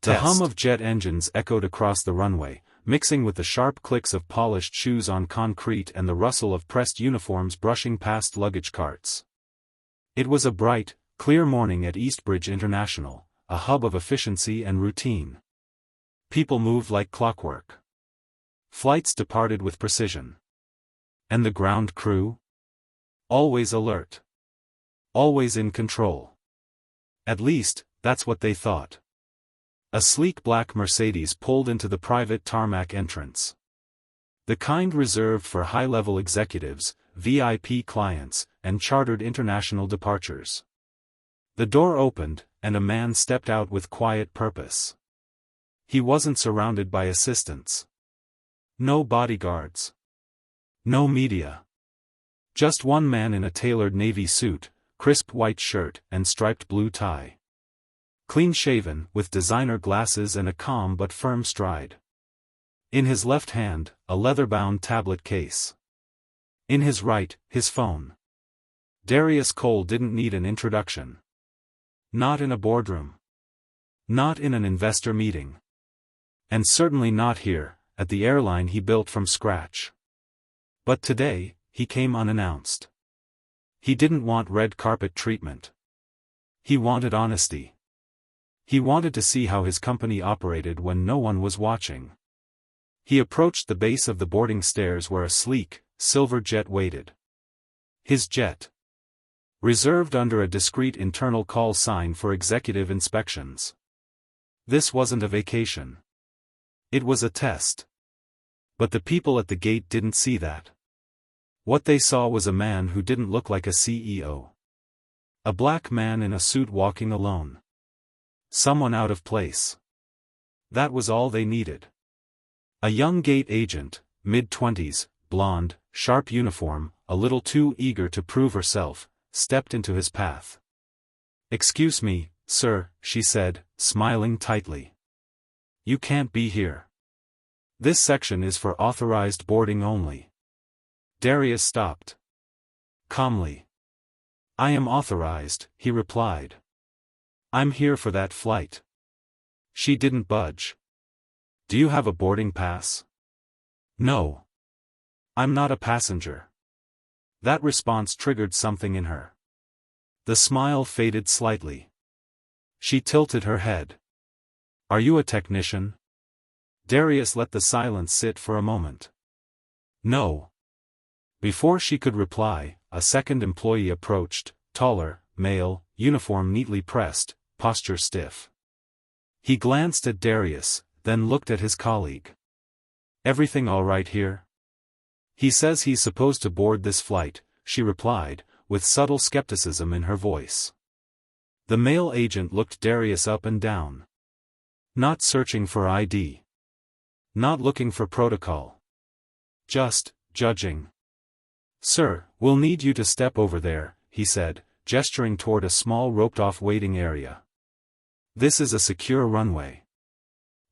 The hum of jet engines echoed across the runway, mixing with the sharp clicks of polished shoes on concrete and the rustle of pressed uniforms brushing past luggage carts. It was a bright, clear morning at Eastbridge International, a hub of efficiency and routine. People moved like clockwork. Flights departed with precision. And the ground crew? Always alert. Always in control. At least, that's what they thought. A sleek black Mercedes pulled into the private tarmac entrance. The kind reserved for high-level executives, VIP clients, and chartered international departures. The door opened, and a man stepped out with quiet purpose. He wasn't surrounded by assistants. No bodyguards. No media. Just one man in a tailored navy suit, crisp white shirt, and striped blue tie. Clean-shaven, with designer glasses and a calm but firm stride. In his left hand, a leather-bound tablet case. In his right, his phone. Darius Cole didn't need an introduction. Not in a boardroom. Not in an investor meeting. And certainly not here, at the airline he built from scratch. But today, he came unannounced. He didn't want red carpet treatment. He wanted honesty. He wanted to see how his company operated when no one was watching. He approached the base of the boarding stairs where a sleek, silver jet waited. His jet. Reserved under a discreet internal call sign for executive inspections. This wasn't a vacation. It was a test. But the people at the gate didn't see that. What they saw was a man who didn't look like a CEO. A black man in a suit walking alone. Someone out of place. That was all they needed. A young gate agent, mid-20s, blonde, sharp uniform, a little too eager to prove herself, stepped into his path. "Excuse me, sir," she said, smiling tightly. "You can't be here. This section is for authorized boarding only." Darius stopped. Calmly. "I am authorized," he replied. "I'm here for that flight." She didn't budge. "Do you have a boarding pass?" "No. I'm not a passenger." That response triggered something in her. The smile faded slightly. She tilted her head. "Are you a technician?" Darius let the silence sit for a moment. "No." Before she could reply, a second employee approached, taller, male, uniform neatly pressed, posture stiff. He glanced at Darius, then looked at his colleague. "Everything all right here?" "He says he's supposed to board this flight," she replied, with subtle skepticism in her voice. The male agent looked Darius up and down. Not searching for ID. Not looking for protocol. Just, judging. "Sir, we'll need you to step over there," he said, gesturing toward a small roped-off waiting area. "This is a secure runway.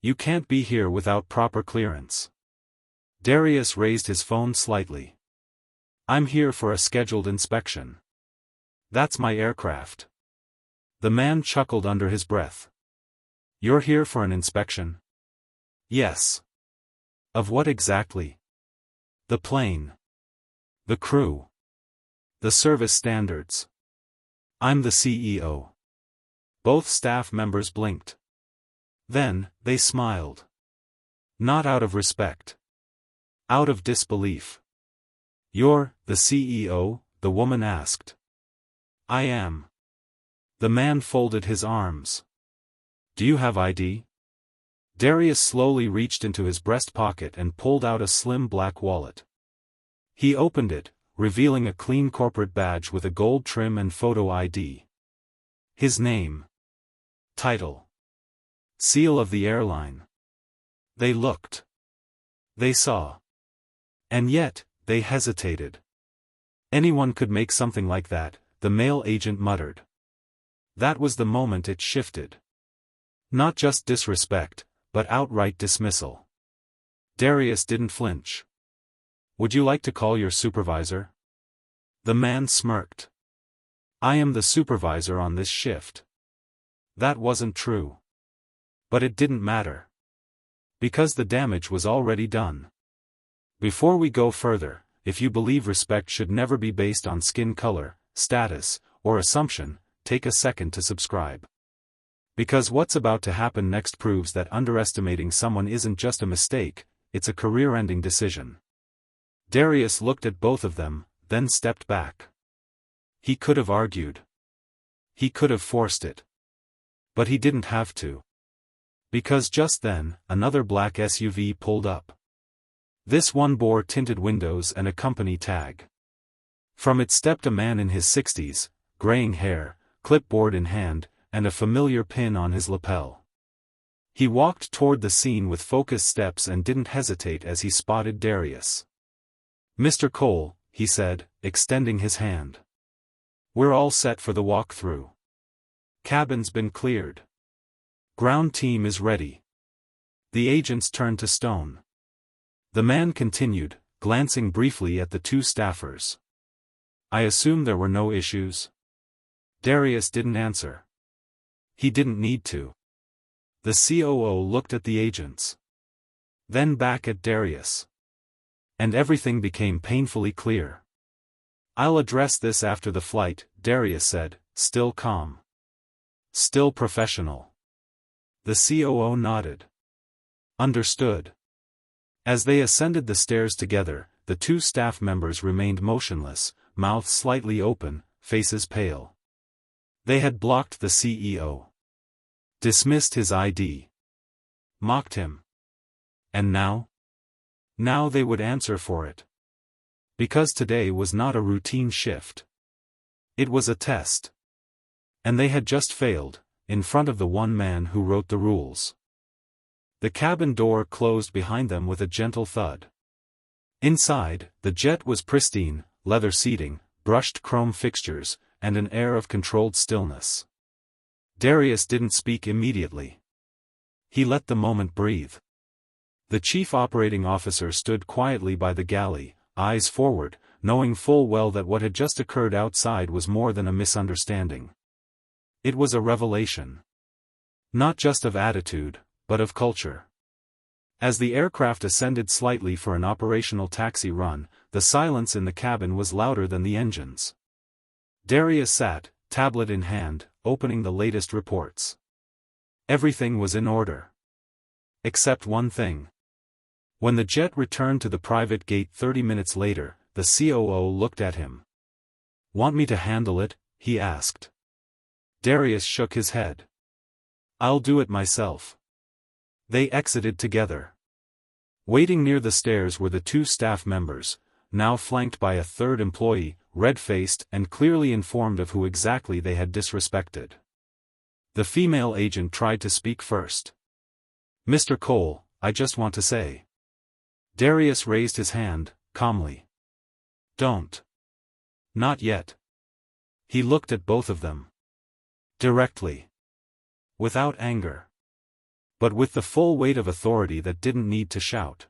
You can't be here without proper clearance." Darius raised his phone slightly. "I'm here for a scheduled inspection. That's my aircraft." The man chuckled under his breath. "You're here for an inspection?" "Yes." "Of what exactly?" "The plane. The crew. The service standards." "I'm the CEO." Both staff members blinked. Then, they smiled. Not out of respect. Out of disbelief. "You're the CEO?" the woman asked. "I am." The man folded his arms. "Do you have ID?" Darius slowly reached into his breast pocket and pulled out a slim black wallet. He opened it, revealing a clean corporate badge with a gold trim and photo ID. His name. Title. Seal of the airline. They looked. They saw. And yet, they hesitated. Anyone could make something like that, the male agent muttered. That was the moment it shifted. Not just disrespect, but outright dismissal. Darius didn't flinch. "Would you like to call your supervisor?" The man smirked. "I am the supervisor on this shift." That wasn't true. But it didn't matter. Because the damage was already done. Before we go further, if you believe respect should never be based on skin color, status, or assumption, take a second to subscribe. Because what's about to happen next proves that underestimating someone isn't just a mistake, it's a career-ending decision. Darius looked at both of them, then stepped back. He could have argued. He could have forced it. But he didn't have to. Because just then, another black SUV pulled up. This one bore tinted windows and a company tag. From it stepped a man in his 60s, graying hair, clipboard in hand, and a familiar pin on his lapel. He walked toward the scene with focused steps and didn't hesitate as he spotted Darius. "Mr. Cole," he said, extending his hand. "We're all set for the walkthrough. Cabin's been cleared. Ground team is ready." The agents turned to stone. The man continued, glancing briefly at the two staffers. "I assume there were no issues?" Darius didn't answer. He didn't need to. The COO looked at the agents. Then back at Darius. And everything became painfully clear. "I'll address this after the flight," Darius said, still calm. "Still professional." The COO nodded. "Understood." As they ascended the stairs together, the two staff members remained motionless, mouths slightly open, faces pale. They had blocked the CEO. Dismissed his ID. Mocked him. And now? Now they would answer for it. Because today was not a routine shift. It was a test. And they had just failed, in front of the one man who wrote the rules. The cabin door closed behind them with a gentle thud. Inside, the jet was pristine, leather seating, brushed chrome fixtures, and an air of controlled stillness. Darius didn't speak immediately. He let the moment breathe. The chief operating officer stood quietly by the galley, eyes forward, knowing full well that what had just occurred outside was more than a misunderstanding. It was a revelation. Not just of attitude, but of culture. As the aircraft ascended slightly for an operational taxi run, the silence in the cabin was louder than the engines. Darius sat, tablet in hand, opening the latest reports. Everything was in order. Except one thing. When the jet returned to the private gate 30 minutes later, the COO looked at him. "Want me to handle it?" he asked. Darius shook his head. "I'll do it myself." They exited together. Waiting near the stairs were the two staff members, now flanked by a third employee, red-faced and clearly informed of who exactly they had disrespected. The female agent tried to speak first. "Mr. Cole, I just want to say." Darius raised his hand, calmly. "Don't. Not yet." He looked at both of them. Directly. Without anger. But with the full weight of authority that didn't need to shout.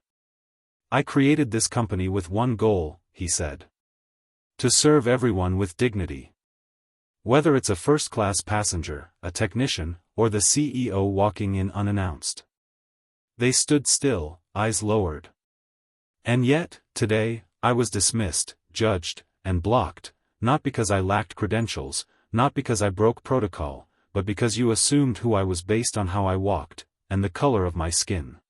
"I created this company with one goal," he said. "To serve everyone with dignity. Whether it's a first-class passenger, a technician, or the CEO walking in unannounced." They stood still, eyes lowered. "And yet, today, I was dismissed, judged, and blocked, not because I lacked credentials, not because I broke protocol, but because you assumed who I was based on how I walked, and the color of my skin."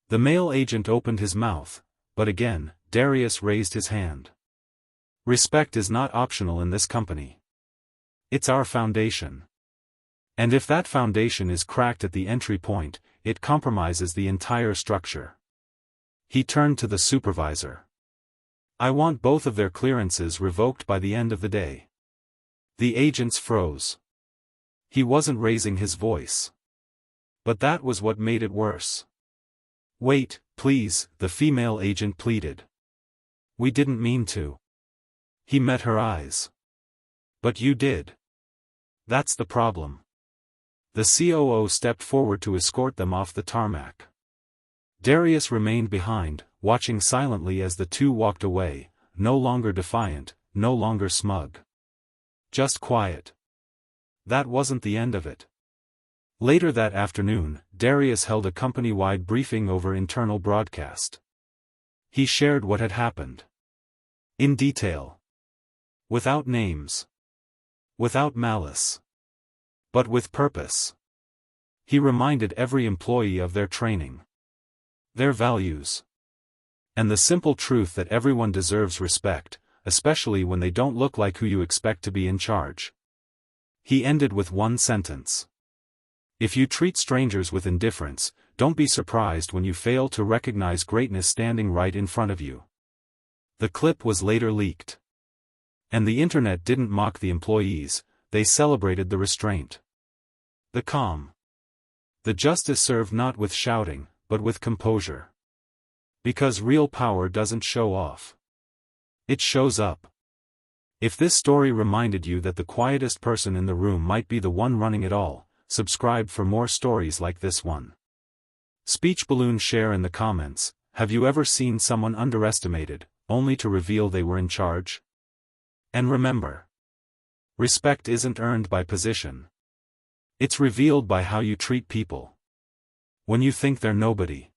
The male agent opened his mouth, but again, Darius raised his hand. "Respect is not optional in this company. It's our foundation. And if that foundation is cracked at the entry point, it compromises the entire structure." He turned to the supervisor. "I want both of their clearances revoked by the end of the day." The agents froze. He wasn't raising his voice. But that was what made it worse. "Wait, please," the female agent pleaded. "We didn't mean to." He met her eyes. "But you did. That's the problem." The COO stepped forward to escort them off the tarmac. Darius remained behind, watching silently as the two walked away, no longer defiant, no longer smug. Just quiet. That wasn't the end of it. Later that afternoon, Darius held a company-wide briefing over internal broadcast. He shared what had happened. In detail. Without names. Without malice. But with purpose. He reminded every employee of their training. Their values. And the simple truth that everyone deserves respect, especially when they don't look like who you expect to be in charge. He ended with one sentence. If you treat strangers with indifference, don't be surprised when you fail to recognize greatness standing right in front of you. The clip was later leaked. And the internet didn't mock the employees, they celebrated the restraint. The calm. The justice served not with shouting, but with composure. Because real power doesn't show off. It shows up. If this story reminded you that the quietest person in the room might be the one running it all, subscribe for more stories like this one. Speech balloon share in the comments, have you ever seen someone underestimated, only to reveal they were in charge? And remember, respect isn't earned by position. It's revealed by how you treat people. When you think they're nobody.